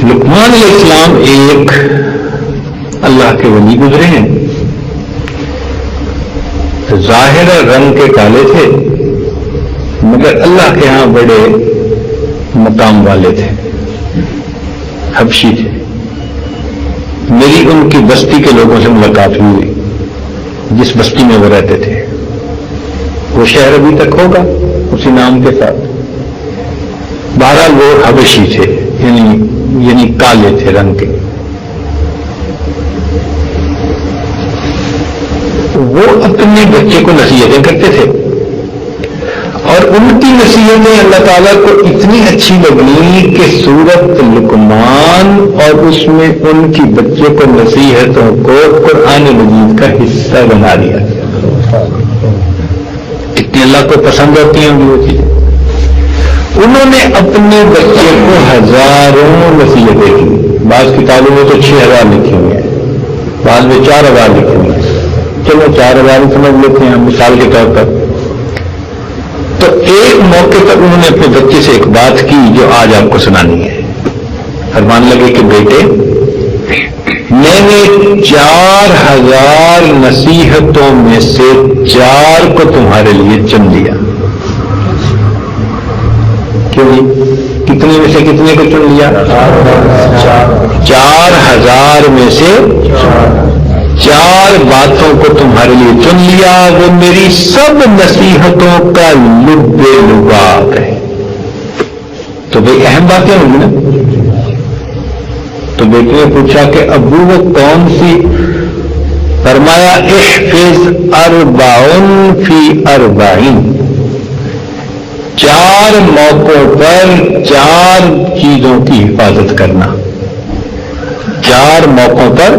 لقمان علیہ السلام ایک اللہ کے ولی گزرے ہیں، ظاہر رنگ کے کالے تھے مگر اللہ کے ہاں بڑے مقام والے تھے، حبشی تھے۔ میری ان کی بستی کے لوگوں سے ملاقات ہوئی، جس بستی میں وہ رہتے تھے، وہ شہر ابھی تک ہوگا اسی نام کے ساتھ۔ بہرحال وہ حبشی تھے، یعنی کالے تھے رنگ کے۔ وہ اپنے بچے کو نصیحتیں کرتے تھے اور ان کی نصیحتیں اللہ تعالیٰ کو اتنی اچھی لگی کہ سورت لقمان اور اس میں ان کی بچے کو نصیحتوں کو قرآن مجید کا حصہ بنا دیا۔ اتنی اللہ کو پسند ہوتی ہیں وہ چیزیں۔ انہوں نے اپنے بچے کو ہزاروں نصیحتیں کی، بعض کتابوں میں تو 6000 لکھی ہوئی ہیں، بعض میں 4000 لکھی ہوئی ہیں۔ چلو 4000 سمجھ لیتے ہیں مثال کے طور پر۔ تو ایک موقع پر انہوں نے اپنے بچے سے ایک بات کی جو آج آپ کو سنانی ہے۔ فرمان لگے کہ بیٹے، میں نے 4000 نصیحتوں میں سے 4 کو تمہارے لیے چن لیا۔ کیوں جی؟ کتنے میں سے کتنے کو چن لیا؟ 4000 میں سے 4 باتوں کو تمہارے لیے چن لیا، وہ میری سب نصیحتوں کا لب لباب ہے۔ تو بھئی اہم باتیں ہوں گی نا۔ تو بیٹے نے پوچھا کہ ابو وہ کون سی؟ فرمایا احفظ 40 فی 40۔ 4 موقعوں پر 4 چیزوں کی حفاظت کرنا، 4 موقعوں پر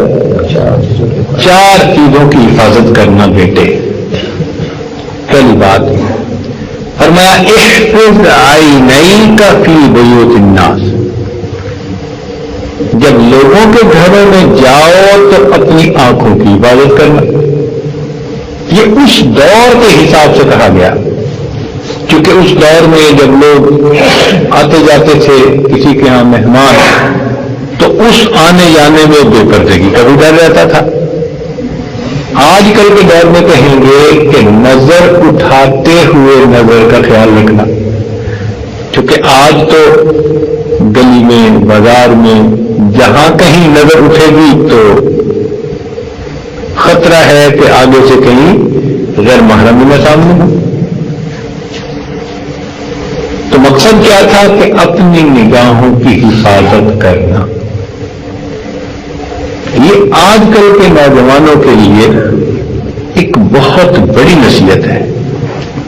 4 چیزوں کی حفاظت کرنا بیٹے۔ پہلی بات فرمایا احفظ عینیک فی بیوت الناس، جب لوگوں کے گھروں میں جاؤ تو اپنی آنکھوں کی حفاظت کرنا۔ یہ اس دور کے حساب سے کہا گیا، کیونکہ اس دور میں جب لوگ آتے جاتے تھے کسی کے ہاں مہمان، تو اس آنے جانے میں بے پردگی کا بھی ڈر رہتا تھا۔ آج کل کے دور میں کہیں گے کہ نظر اٹھاتے ہوئے نظر کا خیال رکھنا، کیونکہ آج تو گلی میں بازار میں جہاں کہیں نظر اٹھے گی تو خطرہ ہے کہ آگے سے کہیں غیر محرم بھی نہ سامنے ہو۔ تو مقصد کیا تھا کہ اپنی نگاہوں کی حفاظت کرنا۔ یہ آج کل کے نوجوانوں کے لیے ایک بہت بڑی نصیحت ہے۔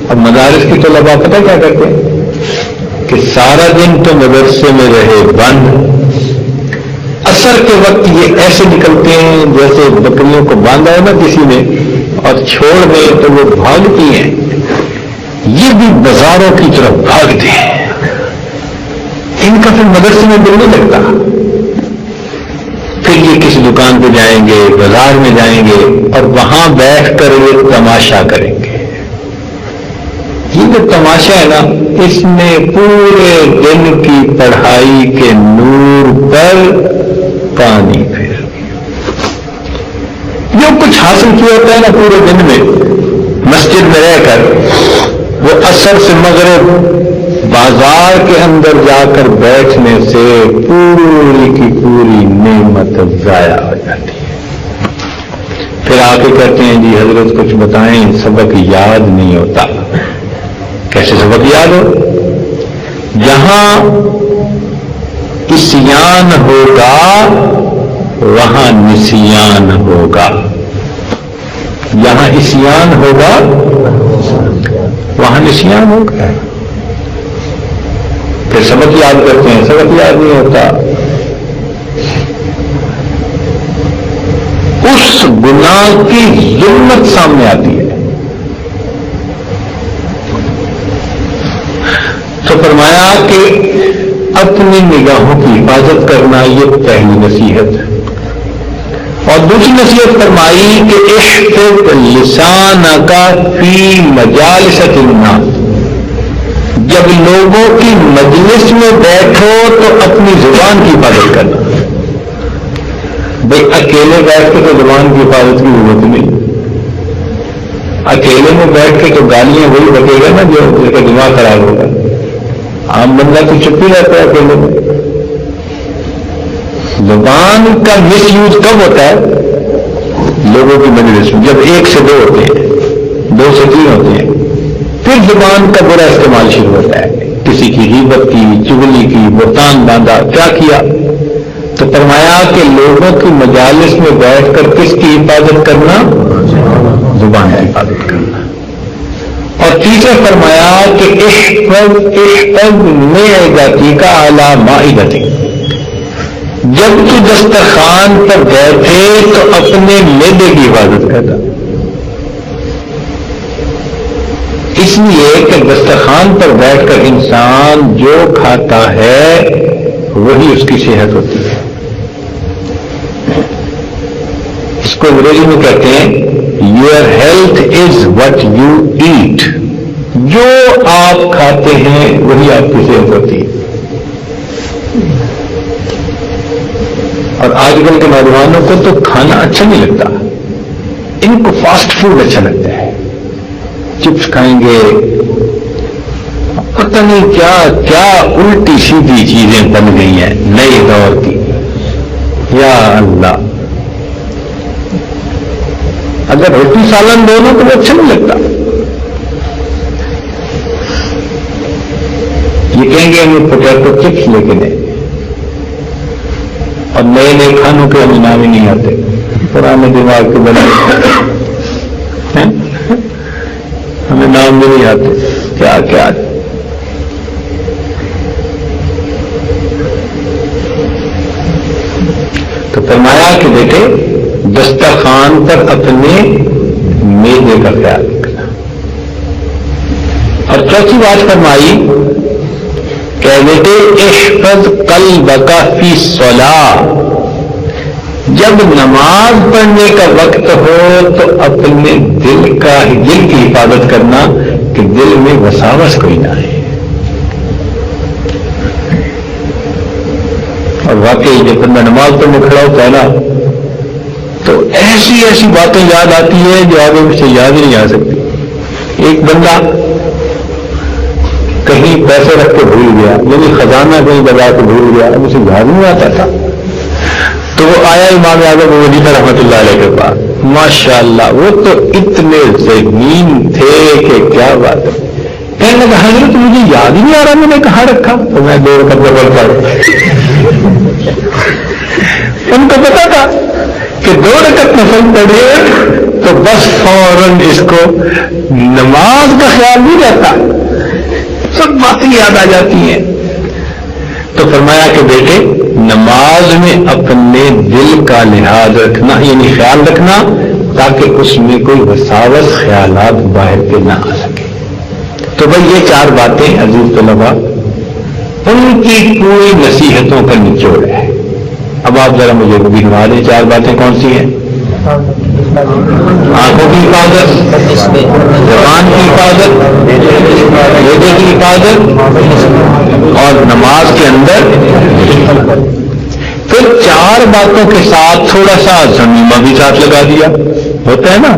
اب مدارس کی طلباء پتہ کیا کرتے ہیں کہ سارا دن تو مدرسے میں رہے بند، عصر کے وقت یہ ایسے نکلتے ہیں جیسے بکریوں کو باندھا ہے نا کسی نے اور چھوڑ دیں تو وہ بھاگتی ہیں، یہ بھی بازاروں کی طرف بھاگتے ہیں۔ ان کا پھر مدرسے میں دل نہیں لگتا، پھر یہ کسی دکان پہ جائیں گے، بازار میں جائیں گے اور وہاں بیٹھ کر یہ تماشا کریں گے۔ یہ جو تماشا ہے نا، اس نے پورے دن کی پڑھائی کے نور پر پانی پھیر جو کچھ حاصل کیا ہوتا ہے نا پورے دن میں مسجد میں رہ کر، وہ عصر سے مغرب بازار کے اندر جا کر بیٹھنے سے پوری کی پوری نعمت ضائع ہو جاتی ہے۔ پھر آ کے کہتے ہیں جی حضرت کچھ بتائیں، سبق یاد نہیں ہوتا۔ کیسے سبق یاد ہو؟ جہاں عصیان ہوگا وہاں نسیان ہوگا، جہاں عصیان ہوگا وہاں نسیان ہوگا۔ پھر سبق یاد کرتے ہیں، سبق یاد نہیں ہوتا۔ اس گناہ کی ظلمت سامنے آتی ہے۔ تو فرمایا کہ اپنی نگاہوں کی حفاظت کرنا یہ پہلی نصیحت ہے، اور دوسری نصیحت فرمائی کہ احفظ لسانک فی مجالس الناس، جب لوگوں کی مجلس میں بیٹھو تو اپنی زبان کی حفاظت کرنا. بھائی اکیلے بیٹھ کے تو زبان کی حفاظت کی ضرورت نہیں. اکیلے میں بیٹھ کے تو گالیاں وہی بکے گا نا جو اس کا دماغ خراب ہوگا. عام بندہ تو چپ ہی رہتا ہے اکیلے میں. زبان کا مس یوز کب ہوتا ہے؟ لوگوں کی مجلس میں جب 1 سے 2 ہوتے ہیں، 2 سے 3 ہوتے ہیں، پھر زبان کا برا استعمال شروع ہوتا ہے. کسی کی غیبت کی، چغلی کی، بہتان باندھا، کیا کیا. تو فرمایا کہ لوگوں کی مجالس میں بیٹھ کر کس کی حفاظت کرنا؟ زبان کی حفاظت کرنا. اور تیسرا فرمایا کہ احفظ معدتک علی مائدتک. جب تو دسترخوان پر بیٹھے تو اپنے معدے کی حفاظت کرنا. اس لیے کہ دسترخوان پر بیٹھ کر انسان جو کھاتا ہے وہی اس کی صحت ہوتی ہے. اس کو انگریزی میں کہتے ہیں your health is what you eat. جو آپ کھاتے ہیں وہی آپ کی صحت ہوتی ہے. اور آج کل کے نوجوانوں کو تو کھانا اچھا نہیں لگتا، ان کو فاسٹ فوڈ اچھا لگتا ہے. چپس کھائیں گے، پتہ نہیں کیا کیا الٹی سیدھی چیزیں بن گئی ہیں نئے دور کی. یا اللہ، اگر روٹی سالن دونوں تو وہ اچھا نہیں لگتا. یہ کہیں گے ہمیں پوٹیٹو چپس لے کے دیں. اور نئے نئے کھانوں کے ہمیں نام ہی نہیں آتے، پرانے دماغ کے بنے ہمیں نام بھی نہیں آتے. کیا کیا تو فرمایا کہ بیٹے دسترخوان پر اپنے میدے کا خیال رکھنا. اور چوتھی بات فرمائی کہ بیٹے احفظ قلبک فی الصلاۃ. جب نماز پڑھنے کا وقت ہو تو اپنے دل کی حفاظت کرنا کہ دل میں وساوس کوئی نہ آئے. اور واقعی جب بندہ نماز پڑھنے کھڑا ہوتا ہے نا تو ایسی ایسی باتیں یاد آتی ہیں جو آگے مجھ سے یاد ہی نہیں آ سکتی. ایک بندہ کہیں پیسے رکھ کے بھول گیا، یعنی خزانہ کہیں بجا کے بھول گیا، مجھے یاد نہیں آتا تھا. تو وہ آیا امام اعظم ابو حنیفہ رحمۃ اللہ علیہ کے پاس. ماشاء اللہ وہ تو اتنے ذہین تھے کہ کیا بات ہے. کہنے لگا حضرت مجھے یاد ہی نہیں آ رہا میں نے کہاں رکھا. تو میں 2 رکعت پڑھتا ہوں. ان کو پتا تھا کہ 2 رکعت نفل پڑھے تو بس فوراً اس کو نماز کا خیال نہیں رہتا، سب باتیں یاد آ جاتی ہیں. تو فرمایا کہ بیٹے نماز میں اپنے دل کا لحاظ رکھنا، یعنی خیال رکھنا تاکہ اس میں کوئی وساوس خیالات باہر کے نہ آ سکے. تو بھائی یہ 4 باتیں عزیز طلباء ان کی پوری نصیحتوں کا نچوڑ ہے. اب آپ ذرا مجھے گنوا دیں 4 باتیں کون سی ہیں؟ آنکھوں کی حفاظت، زبان کی حفاظت، معدے کی حفاظت اور نماز کے اندر. پھر 4 باتوں کے ساتھ تھوڑا سا ضمیمہ بھی ساتھ لگا دیا. ہوتا ہے نا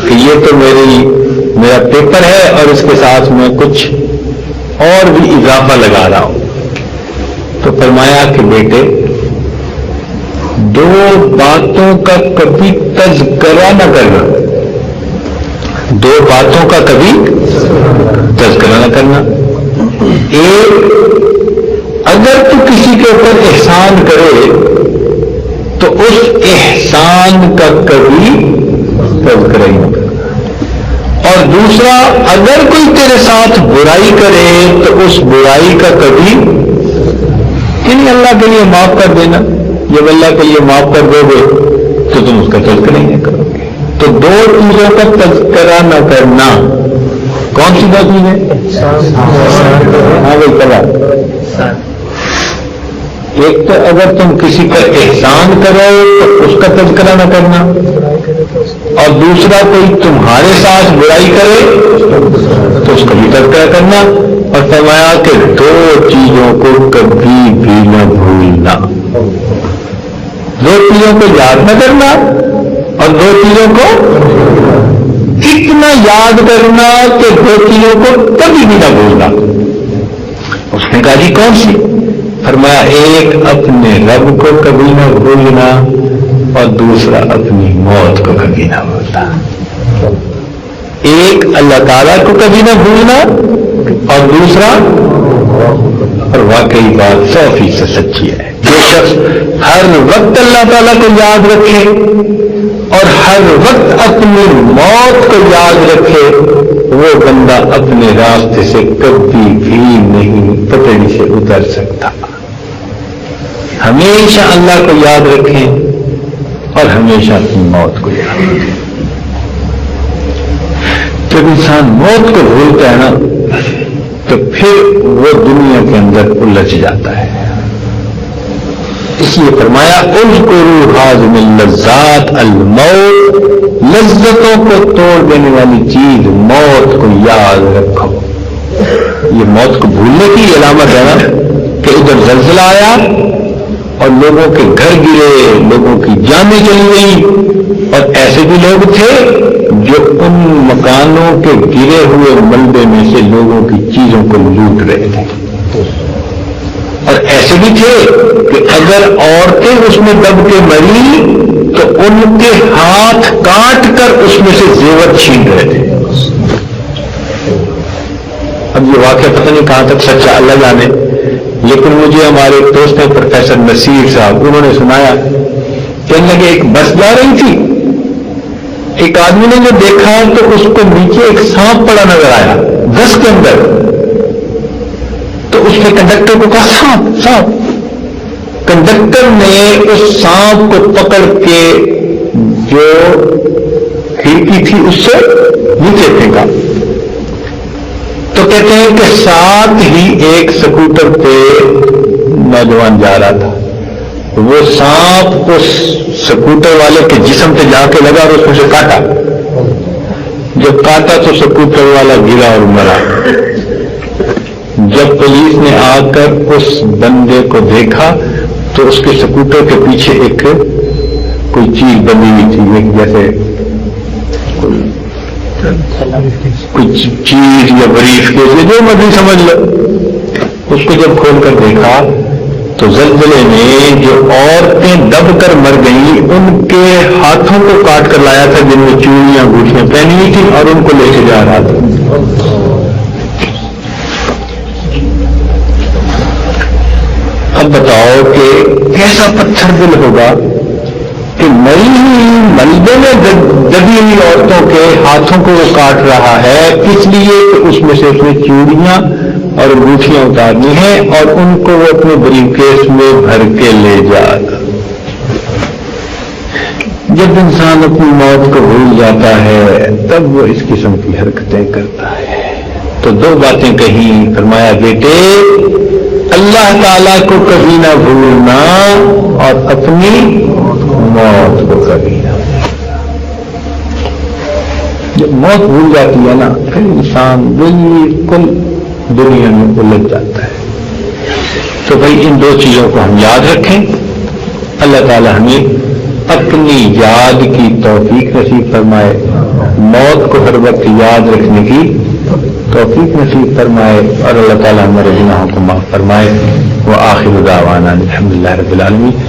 کہ یہ تو میرا پیپر ہے اور اس کے ساتھ میں کچھ اور بھی اضافہ لگا رہا ہوں. تو فرمایا کہ بیٹے 2 باتوں کا کبھی تذکرہ نہ کرنا. 2 باتوں کا کبھی تذکرہ نہ کرنا. ایک، اگر تو کسی کے اوپر احسان کرے تو اس احسان کا کبھی تذکرہ ہی نہ کرنا. اور دوسرا، اگر کوئی تیرے ساتھ برائی کرے تو اس برائی کا کبھی، یعنی اللہ کے لیے معاف کر دینا. جب اللہ کے لیے معاف کر دو گے تو تم اس کا تذکرہ ہی نہیں کرو گے. تو 2 چیزوں کا تذکرہ نہ کرنا. کون سی 2 چیزیں؟ ہاں بھائی کرا. ایک تو اگر تم کسی پر احسان کرو تو اس کا تذکرہ نہ کرنا، اور دوسرا کوئی تمہارے ساتھ برائی کرے تو اس کا بھی تذکرہ کرنا. اور فرمایا کہ دو چیزوں کو کبھی بھی نہ بھولنا، دو چیزوں کو یاد نہ کرنا اور دو چیزوں کو اتنا یاد کرنا کہ دو چیزوں کو کبھی بھی نہ بھولنا۔ اس نے کہا جی کون سی؟ فرمایا ایک اپنے رب کو کبھی نہ بھولنا اور دوسرا اپنی موت کو کبھی نہ بھولنا۔ ایک اللہ تعالیٰ کو کبھی نہ بھولنا اور دوسرا، اور واقعی بات 100% سچی ہے، جو شخص ہر وقت اللہ تعالیٰ کو یاد رکھے اور ہر وقت اپنی موت کو یاد رکھے، وہ بندہ اپنے راستے سے کبھی بھی نہیں پٹڑی سے اتر سکتا۔ ہمیشہ اللہ کو یاد رکھیں اور ہمیشہ اپنی موت کو یاد رکھیں۔ جب انسان موت کو بھولتا ہے نا تو پھر وہ دنیا کے اندر الجھ جاتا ہے۔ اس لیے فرمایا اذکروا ہاذہ اللذات الموت، لذتوں کو توڑ دینے والی چیز موت کو یاد رکھو۔ یہ موت کو بھولنے کی علامت ہے نا کہ ادھر زلزلہ آیا اور لوگوں کے گھر گرے، لوگوں کی جانیں چلی گئیں، اور ایسے بھی لوگ تھے جو ان مکانوں کے گرے ہوئے ملبے میں سے لوگوں کی چیزوں کو لوٹ رہے تھے، اور ایسے بھی تھے کہ اگر عورتیں اس میں دب کے مری تو ان کے ہاتھ کاٹ کر اس میں سے زیور چھین رہے تھے۔ اب یہ واقعہ پتہ نہیں کہاں تک سچا اللہ جانے، لیکن مجھے ہمارے ایک دوست ہیں پروفیسر نصیر صاحب، انہوں نے سنایا کہ لگے ایک بس جا رہی تھی، ایک آدمی نے جو دیکھا تو اس کو نیچے ایک سانپ پڑا نظر آیا بس کے اندر، تو اس نے کنڈکٹر کو کہا سانپ سانپ۔ کنڈکٹر نے اس سانپ کو پکڑ کے جو کھڑکی تھی اس سے نیچے پھینکا، تو کہتے ہیں کہ ساتھ ہی ایک سکوٹر پہ نوجوان جا رہا تھا، وہ سانپ اس سکوٹر والے کے جسم پہ جا کے لگا اور اس میں سے کاٹا، جب کاٹا تو سکوٹر والا گرا اور مرا۔ جب پولیس نے آ کر اس بندے کو دیکھا تو اس کے سکوٹر کے پیچھے ایک کوئی چیز بنی ہوئی تھی، ایک جیسے کچھ چیز یا بریف کے جو مرضی سمجھ لو، اس کو جب کھول کر دیکھا تو زلزلے میں جو عورتیں دب کر مر گئیں ان کے ہاتھوں کو کاٹ کر لایا تھا جن میں چوڑیاں انگوٹھیاں پہنی ہوئی تھیں، اور ان کو لے کے جا رہا تھا۔ اب بتاؤ کہ کیسا پتھر دل ہوگا کہ مری ہوئی ملبے میں دبی ہوئی عورتوں کے ہاتھوں کو وہ کاٹ رہا ہے، اس لیے کہ اس میں سے چوڑیاں اور انگوٹھیاں اتارنی ہیں اور ان کو وہ اپنے بریف کیس میں بھر کے لے جا گا۔ جب انسان اپنی موت کو بھول جاتا ہے تب وہ اس قسم کی حرکتیں کرتا ہے۔ تو دو باتیں کہیں، فرمایا بیٹے اللہ تعالیٰ کو کبھی نہ بھولنا اور اپنی موت کو کبھی نہ بھولنا۔ جب موت بھول جاتی ہے نا پھر انسان بالکل دنیا میں الجھ جاتا ہے۔ تو بھائی ان دو چیزوں کو ہم یاد رکھیں، اللہ تعالیٰ ہمیں اپنی یاد کی توفیق نصیب فرمائے، موت کو ہر وقت یاد رکھنے کی توفیق نصیب فرمائے، اور اللہ تعالیٰ ہمارے گناہوں کو معاف فرمائے۔ وآخر دعوانا الحمدللہ رب العالمین۔